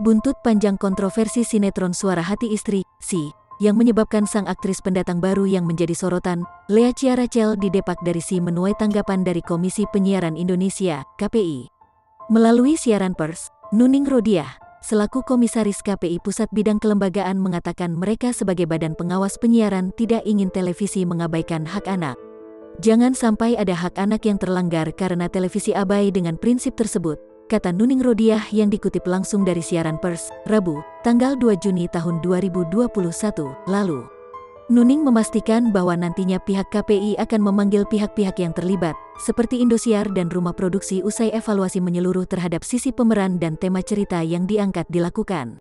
Buntut panjang kontroversi sinetron Suara Hati Istri, Si, yang menyebabkan sang aktris pendatang baru yang menjadi sorotan, Lea Cia Rachel didepak dari Si menuai tanggapan dari Komisi Penyiaran Indonesia, KPI. Melalui siaran pers, Nuning Rodiah, selaku Komisaris KPI Pusat Bidang Kelembagaan mengatakan mereka sebagai badan pengawas penyiaran tidak ingin televisi mengabaikan hak anak. Jangan sampai ada hak anak yang terlanggar karena televisi abai dengan prinsip tersebut, kata Nuning Rodiah yang dikutip langsung dari siaran pers, Rabu, tanggal 2 Juni tahun 2021, lalu. Nuning memastikan bahwa nantinya pihak KPI akan memanggil pihak-pihak yang terlibat, seperti Indosiar dan rumah produksi usai evaluasi menyeluruh terhadap sisi pemeran dan tema cerita yang diangkat dilakukan.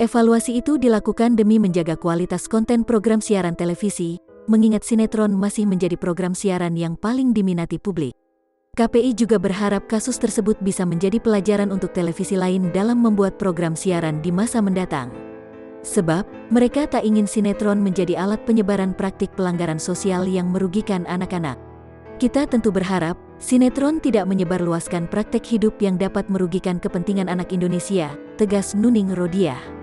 Evaluasi itu dilakukan demi menjaga kualitas konten program siaran televisi, mengingat sinetron masih menjadi program siaran yang paling diminati publik. KPI juga berharap kasus tersebut bisa menjadi pelajaran untuk televisi lain dalam membuat program siaran di masa mendatang. Sebab, mereka tak ingin sinetron menjadi alat penyebaran praktik pelanggaran sosial yang merugikan anak-anak. Kita tentu berharap, sinetron tidak menyebarluaskan praktek hidup yang dapat merugikan kepentingan anak Indonesia, tegas Nuning Rodiah.